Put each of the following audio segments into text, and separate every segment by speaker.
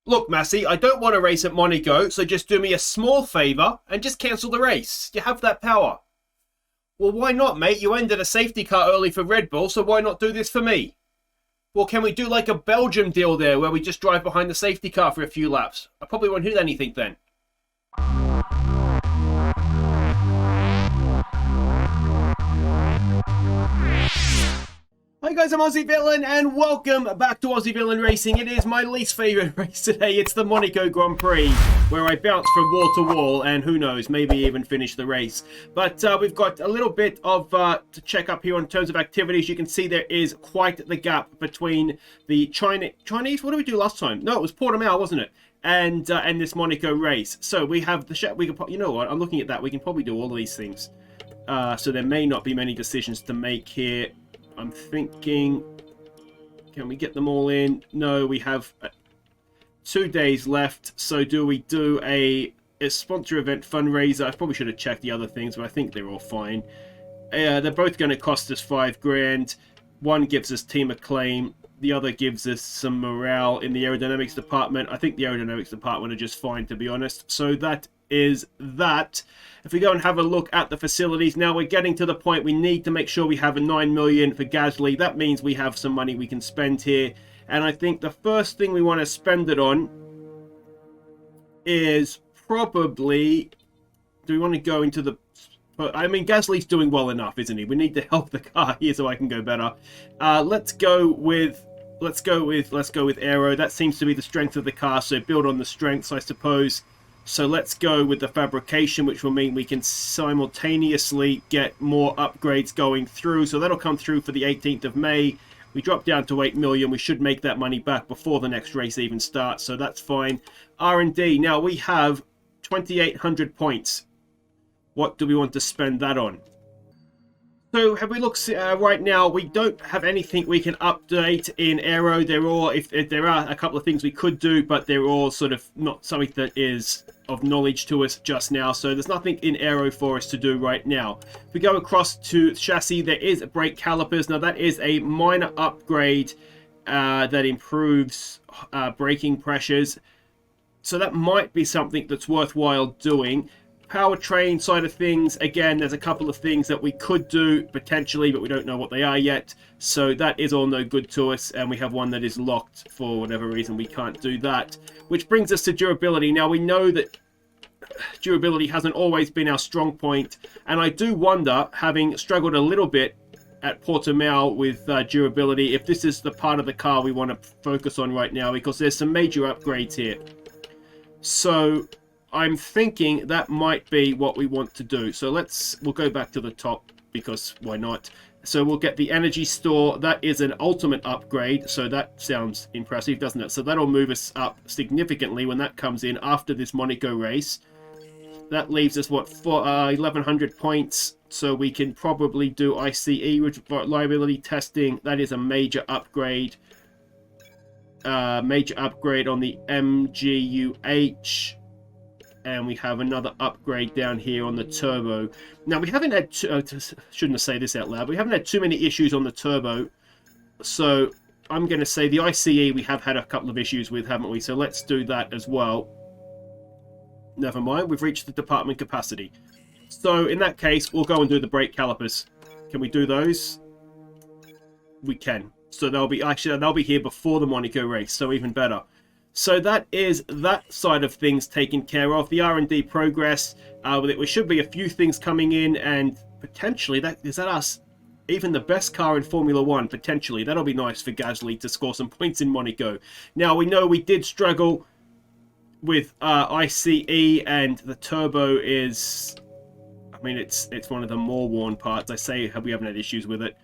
Speaker 1: Look, Massey, I don't want to race at Monaco, so just do me a small favour and just cancel the race. You have that power. Well, why not, mate? You ended a safety car early for Red Bull, so why not do this for me? Well, can we do like a Belgium deal there where we just drive behind the safety car for a few laps? I probably won't hit anything then. Hi guys, I'm Aussie Villain and welcome back to Aussie Villain Racing. It is my least favourite race today. It's the Monaco Grand Prix where I bounce from wall to wall and who knows, maybe even finish the race. But we've got a little bit of to check up here in terms of activities. You can see there is quite the gap between the Chinese. What did we do last time? No, it was Portimao, wasn't it? And this Monaco race. So we have the we can, you know what? I'm looking at that. We can probably do all of these things. So there may not be many decisions to make here. I'm thinking, can we get them all in? No, we have 2 days left. So do we do a sponsor event fundraiser? I probably should have checked the other things, but I think they're all fine. They're both going to cost us $5,000. One gives us team acclaim. The other gives us some morale in the aerodynamics department. I think the aerodynamics department are just fine, to be honest. So that is that. If we go and have a look at the facilities, now we're getting to the point we need to make sure we have a 9 million for Gasly. That means we have some money we can spend here. And I think the first thing we want to spend it on is probably, do we want to go into the, I mean, Gasly's doing well enough, isn't he? We need to help the car here so I can go better. Let's go with aero. That seems to be the strength of the car, so build on the strengths, I suppose. So let's go with the fabrication, which will mean we can simultaneously get more upgrades going through. So that'll come through for the 18th of May. We drop down to 8 million. We should make that money back before the next race even starts, so that's fine. R&D. Now we have 2,800 points. What do we want to spend that on? So have we looked right now? We don't have anything we can update in aero. They're all, if there are a couple of things we could do, but they're all sort of not something that is of knowledge to us just now. So there's nothing in aero for us to do right now. If we go across to chassis, there is brake calipers. Now that is a minor upgrade that improves braking pressures. So that might be something that's worthwhile doing. Powertrain side of things, again, there's a couple of things that we could do potentially, but we don't know what they are yet. So that is all no good to us, and we have one that is locked for whatever reason. We can't do that, which brings us to durability. Now we know that durability hasn't always been our strong point, and I do wonder, having struggled a little bit at Portimao with durability, if this is the part of the car we want to focus on right now, because there's some major upgrades here. So I'm thinking that might be what we want to do. So we'll go back to the top because why not? So we'll get the energy store. That is an ultimate upgrade. So that sounds impressive, doesn't it? So that'll move us up significantly when that comes in after this Monaco race. That leaves us, what, for 1,100 points. So we can probably do ICE reliability testing. That is a major upgrade. Major upgrade on the MGUH. And we have another upgrade down here on the turbo. Now, we haven't had, shouldn't have said this out loud, we haven't had too many issues on the turbo. So I'm going to say the ICE we have had a couple of issues with, haven't we? So let's do that as well. Never mind, we've reached the department capacity. So in that case, we'll go and do the brake calipers. Can we do those? We can. So they'll be here before the Monaco race, so even better. So that is that side of things taken care of. The R&D progress, there should be a few things coming in, and potentially, is that us? Even the best car in Formula 1, potentially. That'll be nice for Gasly to score some points in Monaco. Now, we know we did struggle with ICE, and the turbo is, I mean, it's one of the more worn parts. I say we haven't had issues with it.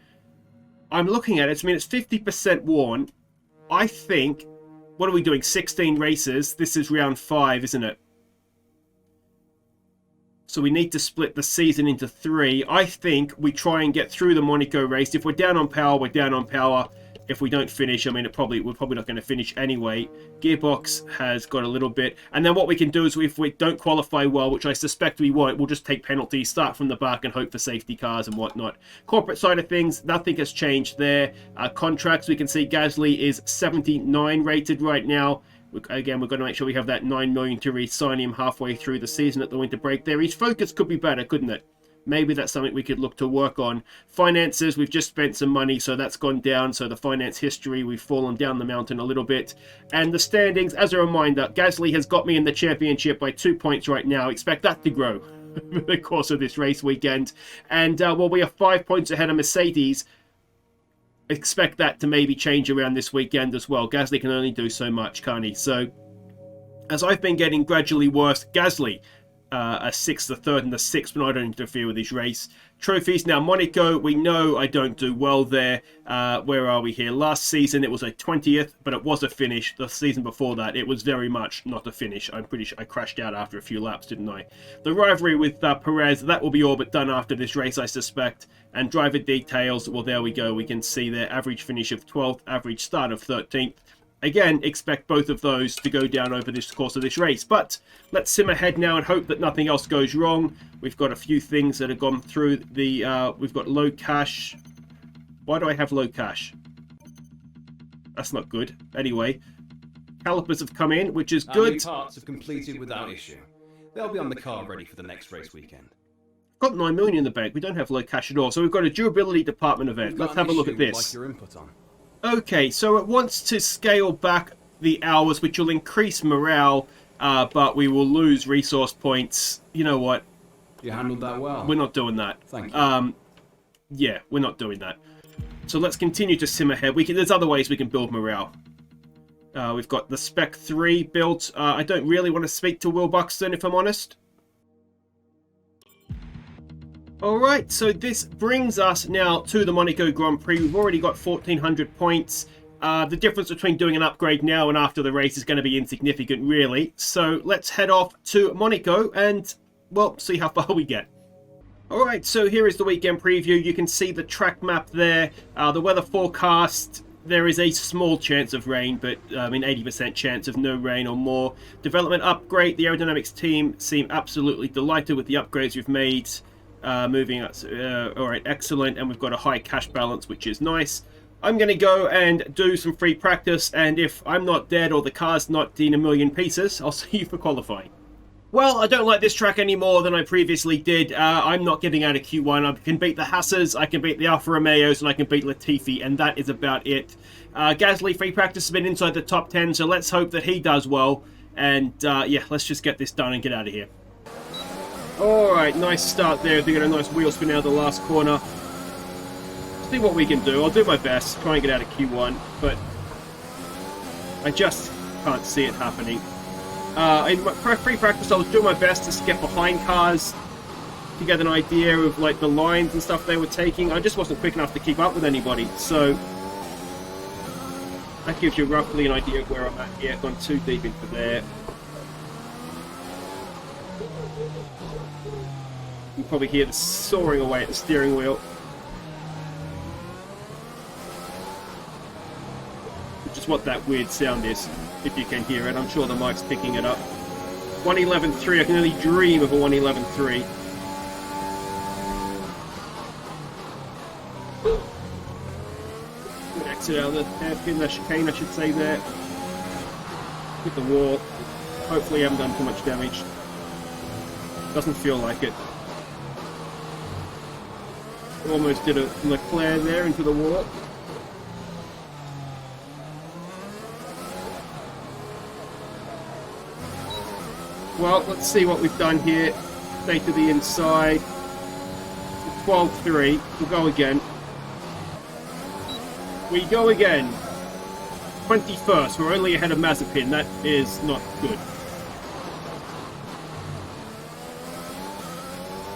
Speaker 1: I'm looking at it, I mean, it's 50% worn. I think, what are we doing? 16 races. This is round 5, isn't it? So we need to split the season into 3. I think we try and get through the Monaco race. If we're down on power, we're down on power. If we don't finish, I mean, we're probably not going to finish anyway. Gearbox has got a little bit. And then what we can do is, if we don't qualify well, which I suspect we won't, we'll just take penalties, start from the back, and hope for safety cars and whatnot. Corporate side of things, nothing has changed there. Contracts, we can see Gasly is 79 rated right now. Again, we're going to make sure we have that 9 million to re-sign him halfway through the season at the winter break there. His focus could be better, couldn't it? Maybe that's something we could look to work on. Finances, we've just spent some money, so that's gone down. So the finance history, we've fallen down the mountain a little bit. And the standings, as a reminder, Gasly has got me in the championship by 2 points right now. Expect that to grow over the course of this race weekend. And while we are 5 points ahead of Mercedes, expect that to maybe change around this weekend as well. Gasly can only do so much, can't he? So as I've been getting gradually worse, Gasly, a 6th, a 3rd, and a 6th, but I don't interfere with his race. Trophies, now Monaco, we know I don't do well there. Where are we here? Last season it was a 20th, but it was a finish. The season before that, it was very much not a finish. I'm pretty sure I crashed out after a few laps, didn't I? The rivalry with Perez, that will be all but done after this race, I suspect. And driver details, well, there we go. We can see their average finish of 12th, average start of 13th. Again, expect both of those to go down over this course of this race. But let's sim ahead now and hope that nothing else goes wrong. We've got a few things that have gone through the... we've got low cash. Why do I have low cash? That's not good. Anyway, calipers have come in, which is good.
Speaker 2: New parts have completed without issue. They'll be on the car ready for the next race weekend.
Speaker 1: Got 9 million in the bank. We don't have low cash at all. So we've got a durability department event. Let's have a look at this.
Speaker 2: Like your input on.
Speaker 1: Okay, so it wants to scale back the hours, which will increase morale, but we will lose resource points. You know what?
Speaker 2: You handled that well.
Speaker 1: We're not doing that.
Speaker 2: Thank you.
Speaker 1: Yeah, we're not doing that. So let's continue to sim ahead. There's other ways we can build morale. We've got the Spec 3 built. I don't really want to speak to Will Buxton, if I'm honest. Alright, so this brings us now to the Monaco Grand Prix. We've already got 1,400 points. The difference between doing an upgrade now and after the race is going to be insignificant, really. So let's head off to Monaco and, well, see how far we get. Alright, so here is the weekend preview. You can see the track map there. The weather forecast, there is a small chance of rain, but I mean 80% chance of no rain or more. Development upgrade, the aerodynamics team seem absolutely delighted with the upgrades we've made. Moving us, alright, excellent, and we've got a high cash balance, which is nice. I'm going to go and do some free practice, and if I'm not dead or the car's not in a million pieces, I'll see you for qualifying. Well, I don't like this track any more than I previously did. I'm not getting out of Q1. I can beat the Haas's, I can beat the Alfa Romeos, and I can beat Latifi, and that is about it. Gasly free practice has been inside the top 10, so let's hope that he does well. And yeah, let's just get this done and get out of here. Alright, nice start there. They got a nice wheel spin out of the last corner. See what we can do. I'll do my best, try and get out of Q1, but I just can't see it happening. In my free practice, I was doing my best to get behind cars to get an idea of like the lines and stuff they were taking. I just wasn't quick enough to keep up with anybody, so that gives you roughly an idea of where I'm at here. I've gone too deep into there. You can probably hear the soaring away at the steering wheel. Which is what that weird sound is, if you can hear it. I'm sure the mic's picking it up. 111.3, I can only dream of a 111.3. Exit out of the hairpin, the chicane I should say there. Hit the wall. Hopefully I haven't done too much damage. Doesn't feel like it. Almost did a Leclerc there into the wall. Well, let's see what we've done here. Stay to the inside. 12.3. We'll go again. We go again. 21st. We're only ahead of Mazepin. That is not good.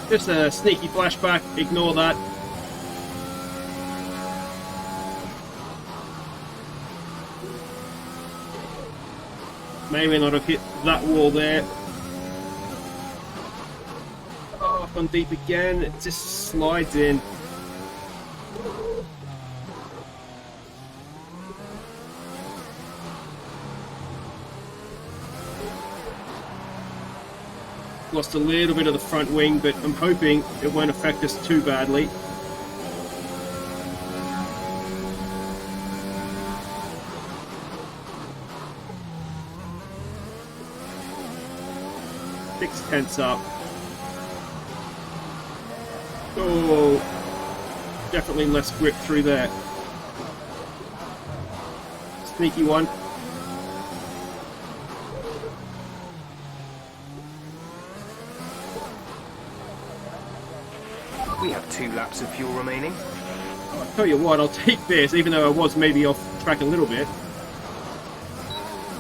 Speaker 1: Just a sneaky flashback. Ignore that. Maybe not have hit that wall there. Oh, I've gone deep again. It just slides in. Lost a little bit of the front wing, but I'm hoping it won't affect us too badly. 6/10 up. Oh, definitely less grip through there. Sneaky one.
Speaker 3: We have 2 laps of fuel remaining.
Speaker 1: I'll tell you what, I'll take this, even though I was maybe off track a little bit.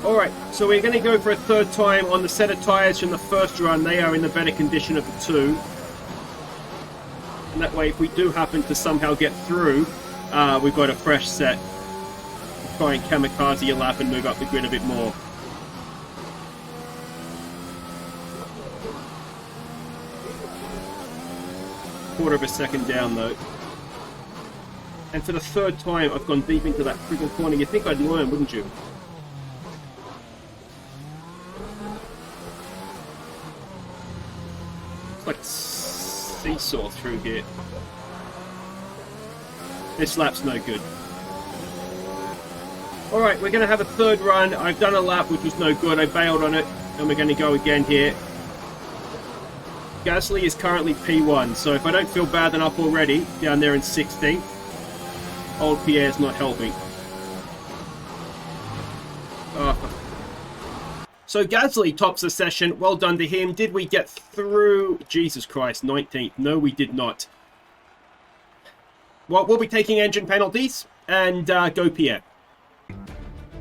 Speaker 1: Alright, so we're going to go for a third time on the set of tyres from the first run. They are in the better condition of the two. And that way, if we do happen to somehow get through, we've got a fresh set. Try and kamikaze a lap and move up the grid a bit more. Quarter of a second down though. And for the third time I've gone deep into that freaking corner. You'd think I'd learn, wouldn't you? It's like seesaw through here. This lap's no good. Alright, we're going to have a third run. I've done a lap which was no good. I bailed on it. And we're going to go again here. Gasly is currently P1, so if I don't feel bad enough already, down there in 16th, old Pierre's not helping. So Gasly tops the session. Well done to him. Did we get through? Jesus Christ, 19th. No, we did not. Well, we'll be taking engine penalties, and go Pierre.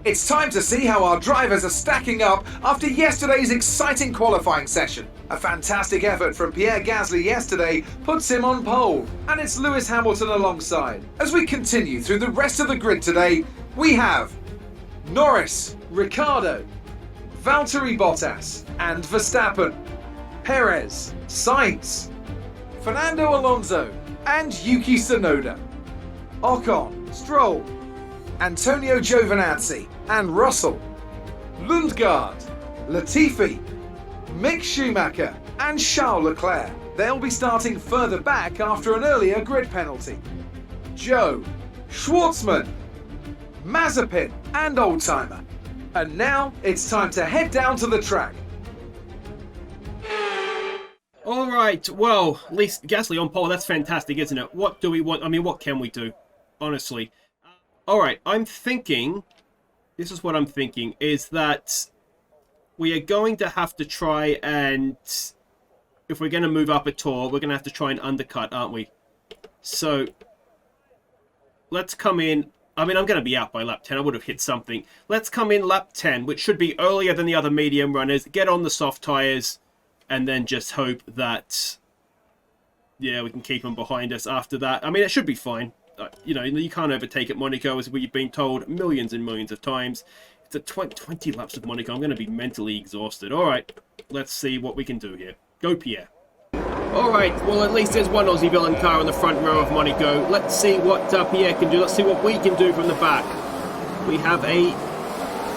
Speaker 4: It's time to see how our drivers are stacking up after yesterday's exciting qualifying session. A fantastic effort from Pierre Gasly yesterday puts him on pole, and it's Lewis Hamilton alongside. As we continue through the rest of the grid today, we have Norris, Ricciardo, Valtteri Bottas and Verstappen, Perez, Sainz, Fernando Alonso and Yuki Tsunoda, Ocon, Stroll, Antonio Giovinazzi and Russell, Lundgaard, Latifi, Mick Schumacher and Charles Leclerc. They'll be starting further back after an earlier grid penalty. Joe, Schwartzman, Mazepin and Oldtimer. And now it's time to head down to the track.
Speaker 1: Alright, well, at least Gasly on pole, that's fantastic, isn't it? What do we want? I mean, what can we do? Honestly. Alright, I'm thinking, this is what I'm thinking, is that we are going to have to try and, if we're going to move up at all, we're going to have to try and undercut, aren't we? So, let's come in. I mean, I'm going to be out by lap 10. I would have hit something. Let's come in lap 10, which should be earlier than the other medium runners. Get on the soft tyres, and then just hope that, yeah, we can keep them behind us after that. I mean, it should be fine. You know, you can't overtake at Monaco, as we've been told millions and millions of times. It's a 20 laps of Monaco. I'm going to be mentally exhausted. All right, let's see what we can do here. Go, Pierre. All right, well, at least there's one Aussie Villain car in the front row of Monaco. Let's see what Pierre can do. Let's see what we can do from the back. We have a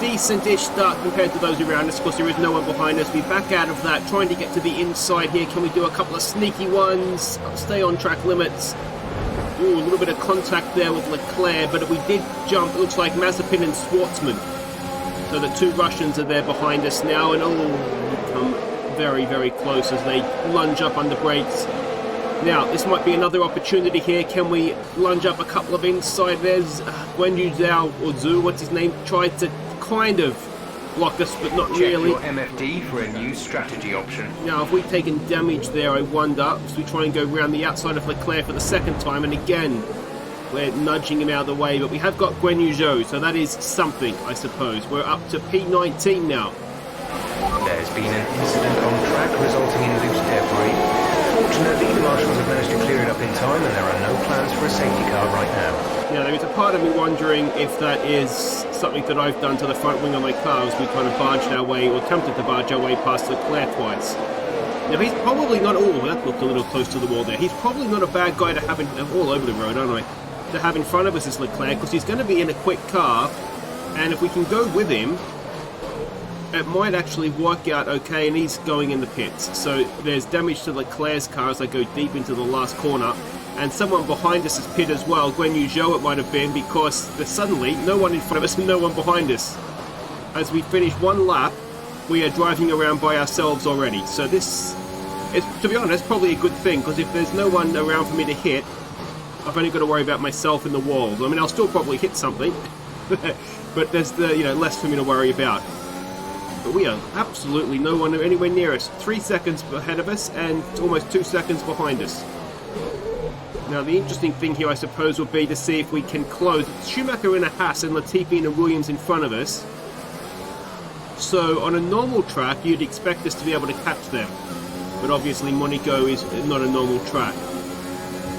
Speaker 1: decent-ish start compared to those around us. Of course, there is no one behind us. We back out of that, trying to get to the inside here. Can we do a couple of sneaky ones? Stay on track limits. Ooh, a little bit of contact there with Leclerc, but we did jump, it looks like Mazepin and Schwartzman. So the two Russians are there behind us now, and oh, come very, very close as they lunge up under brakes. Now, this might be another opportunity here. Can we lunge up a couple of inside? There's Guan Yu Zhao, or Zhu, what's his name, tried to kind of block us, but not really.
Speaker 3: Check your MFD for a new strategy option.
Speaker 1: Now, if we've taken damage there, I wonder, as we try and go around the outside of Leclerc for the second time, and again, we're nudging him out of the way, but we have got Guan Yu Zhou, so that is something, I suppose. We're up to P19 now.
Speaker 3: There's been an incident on track resulting in loose debris. Fortunately, the marshals have managed to clear it up in time, and there are no plans for a safety car right now.
Speaker 1: Yeah, there is a part of me wondering if that is something that I've done to the front wing of my car as we kind of barged our way, or attempted to barge our way past Leclerc twice. Now, he's probably not... Oh, that looked a little close to the wall there. He's probably not a bad guy to have all over the road, aren't I? To have in front of us is Leclerc, because he's going to be in a quick car, and if we can go with him, it might actually work out okay, and he's going in the pits. So there's damage to Leclerc's car as I go deep into the last corner, and someone behind us is pit as well. Guan Yu Zhou it might have been, because there's suddenly no one in front of us and no one behind us. As we finish one lap, we are driving around by ourselves already. So this is, to be honest, probably a good thing, because if there's no one around for me to hit, I've only got to worry about myself and the walls. I mean, I'll still probably hit something, but there's the, you know, less for me to worry about. But we are absolutely no one anywhere near us. 3 seconds ahead of us and almost 2 seconds behind us. Now, the interesting thing here, I suppose, would be to see if we can close. Schumacher in a Haas and Latifi and a Williams in front of us. So, on a normal track, you'd expect us to be able to catch them. But obviously, Monaco is not a normal track.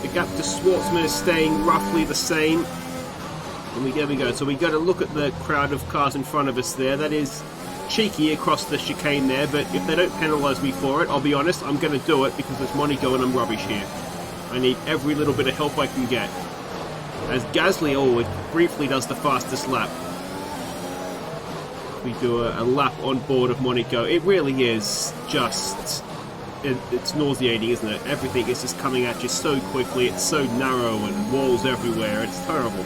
Speaker 1: The gap to Schwartzman is staying roughly the same. And there we go. So we got to look at the crowd of cars in front of us there. That is cheeky across the chicane there, but if they don't penalise me for it, I'll be honest, I'm going to do it because it's Monaco and I'm rubbish here. I need every little bit of help I can get. As Gasly, it briefly does the fastest lap. We do a lap on board of Monaco. It really is just... It's nauseating, isn't it? Everything is just coming at you so quickly. It's so narrow and walls everywhere. It's terrible.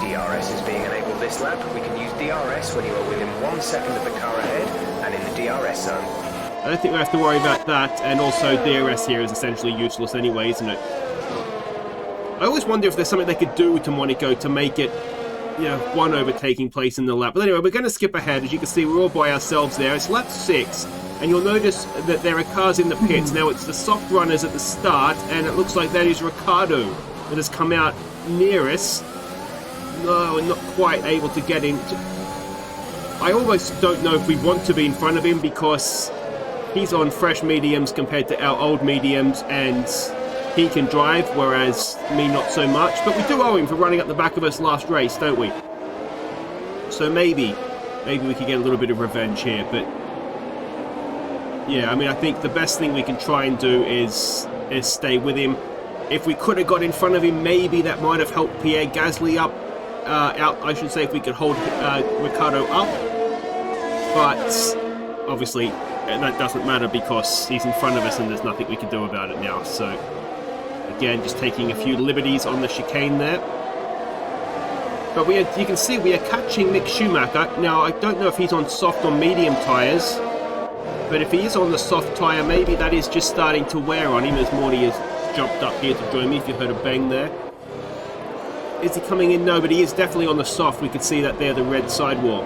Speaker 3: DRS is being enabled this lap. We can use DRS when you are within 1 second of the car ahead and in the DRS zone.
Speaker 1: I don't think we have to worry about that, and also DRS here is essentially useless anyway, isn't it? I always wonder if there's something they could do to Monaco to make it, you know, one overtaking place in the lap. But anyway, we're going to skip ahead. As you can see, we're all by ourselves there. It's lap 6, and you'll notice that there are cars in the pits. Now, it's the soft runners at the start, and it looks like that is Ricciardo that has come out near us. No, we're not quite able to get in. I almost don't know if we want to be in front of him because he's on fresh mediums compared to our old mediums, and he can drive, whereas me not so much. But we do owe him for running up the back of us last race, don't we? So maybe we could get a little bit of revenge here. But yeah, I mean, I think the best thing we can try and do is stay with him. If we could have got in front of him, maybe that might have helped Pierre Gasly out. I should say, if we could hold Ricciardo up. But obviously that doesn't matter because he's in front of us and there's nothing we can do about it now. So again, just taking a few liberties on the chicane there. But you can see we are catching Mick Schumacher. Now, I don't know if he's on soft or medium tyres, but if he is on the soft tyre, maybe that is just starting to wear on him as Morty has jumped up here to join me, if you heard a bang there. Is he coming in? No, but he is definitely on the soft. We can see that there, the red sidewall.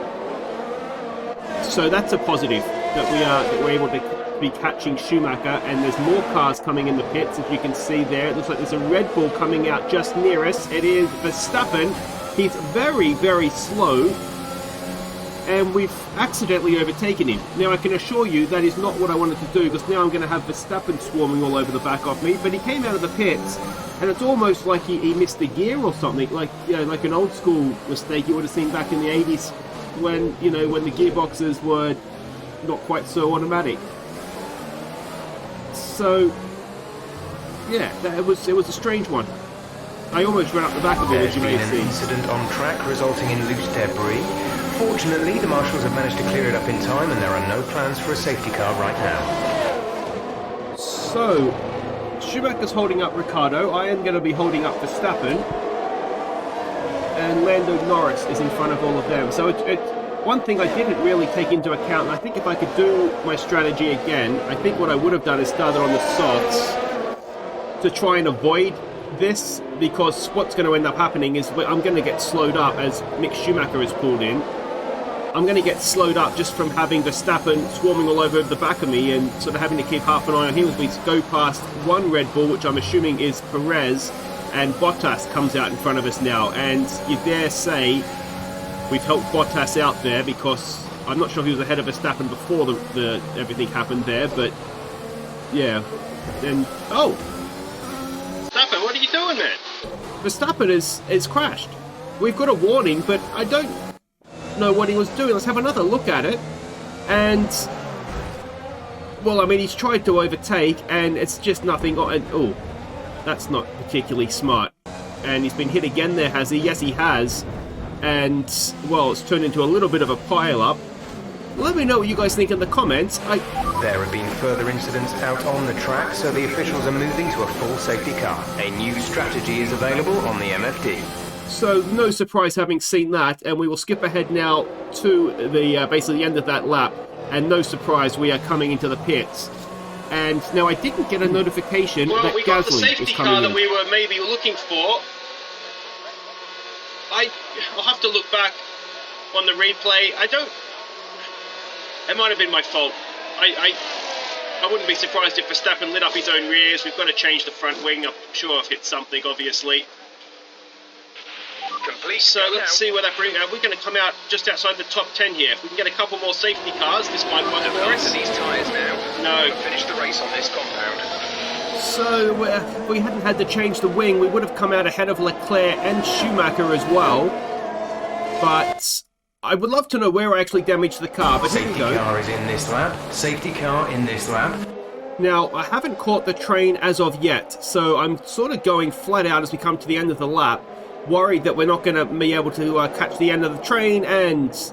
Speaker 1: So that's a positive, that we're able to be catching Schumacher, and there's more cars coming in the pits, as you can see there. It looks like there's a Red Bull coming out just near us. It is Verstappen. He's very, very slow, and we've accidentally overtaken him. Now, I can assure you that is not what I wanted to do, because now I'm going to have Verstappen swarming all over the back of me. But he came out of the pits, and it's almost like he missed a gear or something, like, you know, like an old school mistake you would have seen back in the 80s when, you know, when the gearboxes were not quite so automatic. So yeah, it was a strange one. I almost ran up the back of it, as you may see.
Speaker 3: There's been an incident on track resulting in loose debris. Fortunately, the marshals have managed to clear it up in time, and there are no plans for a safety car right now.
Speaker 1: So Schumacher's holding up Ricciardo. I am going to be holding up Verstappen, and Lando Norris is in front of all of them. So one thing I didn't really take into account, and I think if I could do my strategy again, I think what I would have done is started on the softs to try and avoid this, because what's going to end up happening is I'm going to get slowed up as Mick Schumacher is pulled in. I'm going to get slowed up just from having Verstappen swarming all over the back of me and sort of having to keep half an eye on him as we go past one Red Bull, which I'm assuming is Perez, and Bottas comes out in front of us now. And you dare say we've helped Bottas out there, because I'm not sure if he was ahead of Verstappen before the everything happened there, but yeah. Then Verstappen, what are you doing, man? Verstappen is crashed. We've got a warning, but I don't know what he was doing. Let's have another look at it. And well, I mean, he's tried to overtake, and it's just nothing. Oh, that's not particularly smart. And he's been hit again there, has he? Yes, he has. And well, it's turned into a little bit of a pile-up. Let me know what you guys think in the comments.
Speaker 3: There have been further incidents out on the track, so the officials are moving to a full safety car. A new strategy is available on the MFD.
Speaker 1: So no surprise having seen that, and we will skip ahead now to the basically the end of that lap. And no surprise, we are coming into the pits. And now I didn't get a notification that
Speaker 5: we got the
Speaker 1: Gasly
Speaker 5: safety
Speaker 1: was
Speaker 5: car
Speaker 1: coming
Speaker 5: that
Speaker 1: in.
Speaker 5: we were maybe looking for. I'll have to look back on the replay. It might have been my fault. I wouldn't be surprised if Verstappen lit up his own rears. We've got to change the front wing. I'm sure I've hit something, obviously. So let's see where that brings. We're going to come out just outside the top 10 here. If we can get a couple more safety cars, this might work for us.
Speaker 3: These tyres now.
Speaker 5: No.
Speaker 3: Finish the race on this compound.
Speaker 1: So if we hadn't had to change the wing, we would have come out ahead of Leclerc and Schumacher as well. But I would love to know where I actually damaged the car. But here we
Speaker 3: Safety
Speaker 1: go.
Speaker 3: car is in this lap. Safety car in this lap.
Speaker 1: Now, I haven't caught the train as of yet, so I'm sort of going flat out as we come to the end of the lap, worried that we're not going to be able to catch the end of the train, and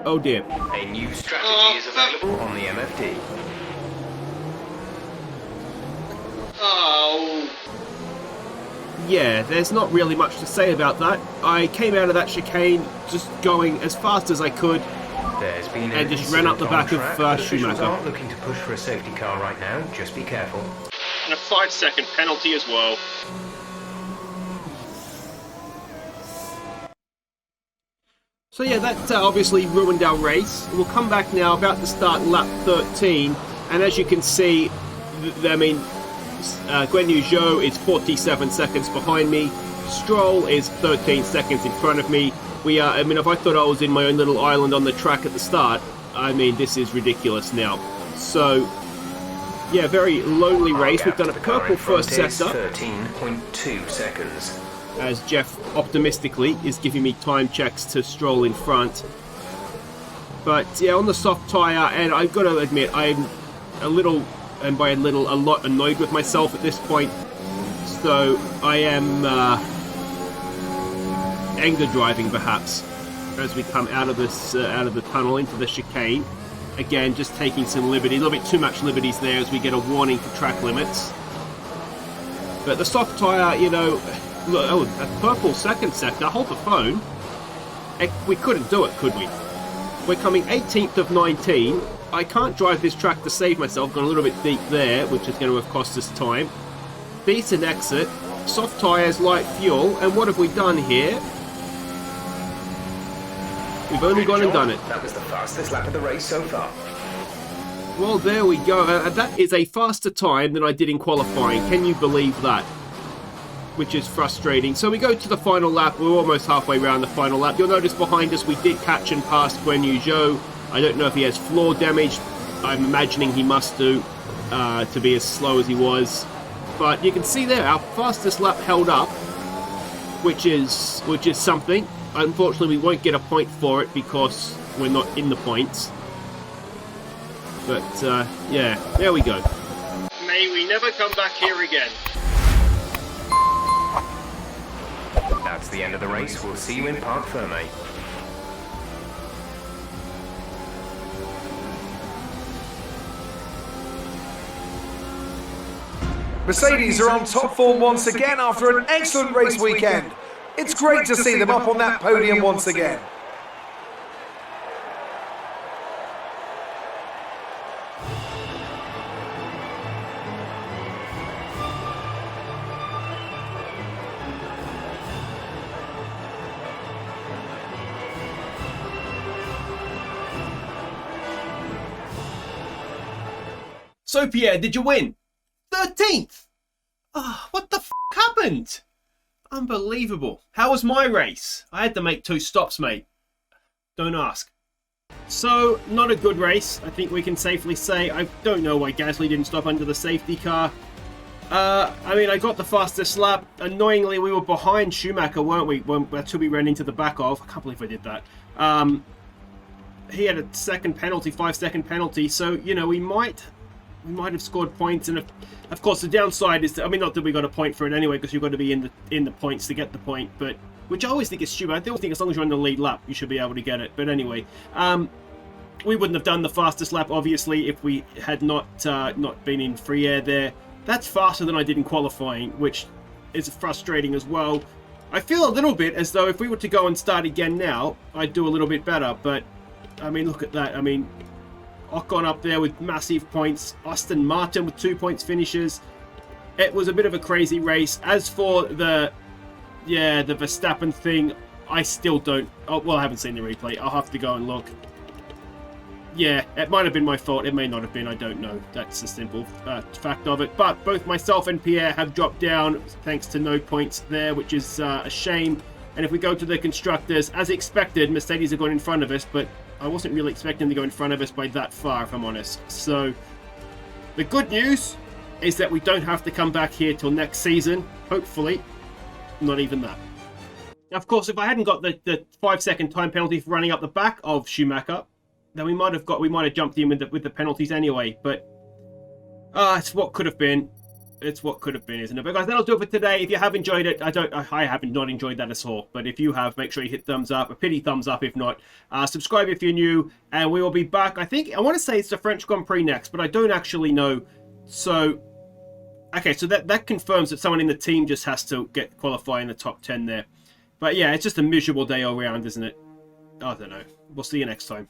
Speaker 1: oh dear.
Speaker 3: A new strategy is available on the MFD.
Speaker 5: Oh.
Speaker 1: Yeah, there's not really much to say about that. I came out of that chicane just going as fast as I could.
Speaker 3: There's been
Speaker 1: And just ran up the back of
Speaker 3: Officials
Speaker 1: Schumacher.
Speaker 3: aren't looking to push for a safety car right now. Just be careful.
Speaker 5: And a 5-second penalty as well.
Speaker 1: So yeah, that obviously ruined our race. We'll come back now, about to start lap 13, and as you can see, Guan Yu Zhou is 47 seconds behind me. Stroll is 13 seconds in front of me. If I thought I was in my own little island on the track at the start, this is ridiculous now. So, yeah, very lonely race. We've done a purple first sector.
Speaker 3: 13.2 seconds.
Speaker 1: As Jeff optimistically is giving me time checks to Stroll in front. But yeah, on the soft tyre, and I've got to admit, I'm a little, and by a lot annoyed with myself at this point. So I am anger driving perhaps as we come out of this out of the tunnel into the chicane. Again, just taking some liberty, a little bit too much liberties there as we get a warning for track limits. But the soft tyre, a purple second sector, hold the phone. We couldn't do it, could we? We're coming 18th of 19. I can't drive this track to save myself. Gone a little bit deep there, which is going to have cost us time. Decent exit. Soft tyres, light fuel. And what have we done here? We've only gone and done it.
Speaker 3: That was the fastest lap of the race so far.
Speaker 1: Well, there we go. That is a faster time than I did in qualifying. Can you believe that? Which is frustrating. So we go to the final lap. We're almost halfway around the final lap. You'll notice behind us we did catch and pass Guan Yu Zhou. I don't know if he has floor damage. I'm imagining he must do to be as slow as he was. But you can see there, our fastest lap held up, which is something. Unfortunately, we won't get a point for it because we're not in the points. But yeah, there we go.
Speaker 5: May we never come back here again.
Speaker 3: That's the end of the race. We'll see you in Parc Ferme.
Speaker 4: Mercedes are on top form once again after an excellent race weekend. It's great to see them up on that podium once again.
Speaker 1: So Pierre, did you win? 13th! What the f*** happened? Unbelievable. How was my race? I had to make 2 stops, mate. Don't ask. So, not a good race, I think we can safely say. I don't know why Gasly didn't stop under the safety car. I got the fastest lap. Annoyingly, we were behind Schumacher, weren't we? That's who we ran into the back of. I can't believe I did that. He had a 5-second penalty, so, we might have scored points, and of course the downside is not that we got a point for it anyway, because you've got to be in the points to get the point, but which I always think is stupid. I still think as long as you're on the lead lap you should be able to get it. But anyway, we wouldn't have done the fastest lap obviously if we had not been in free air there. That's faster than I did in qualifying, which is frustrating as well. I feel a little bit as though if we were to go and start again now, I'd do a little bit better, but look at that. Ocon up there with massive points. Aston Martin with 2 points finishes. It was a bit of a crazy race. As for the Verstappen thing, I still don't... Oh, well, I haven't seen the replay. I'll have to go and look. Yeah, it might have been my fault. It may not have been. I don't know. That's the simple fact of it. But both myself and Pierre have dropped down thanks to no points there, which is a shame. And if we go to the constructors, as expected, Mercedes have gone in front of us, but I wasn't really expecting to go in front of us by that far, if I'm honest. So the good news is that we don't have to come back here till next season. Hopefully, not even that. Of course, if I hadn't got the 5-second time penalty for running up the back of Schumacher, then we might have jumped in with the penalties anyway. But it's what could have been. It's what could have been, isn't it? But guys, that'll do it for today. If you have enjoyed it, I haven't not enjoyed that at all. But if you have, make sure you hit thumbs up. A pity thumbs up if not. Subscribe if you're new, and we will be back. I want to say it's the French Grand Prix next, but I don't actually know. So, okay, so that confirms that someone in the team just has to qualify in the top 10 there. But yeah, it's just a miserable day all around, isn't it? I don't know. We'll see you next time.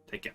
Speaker 1: Take care.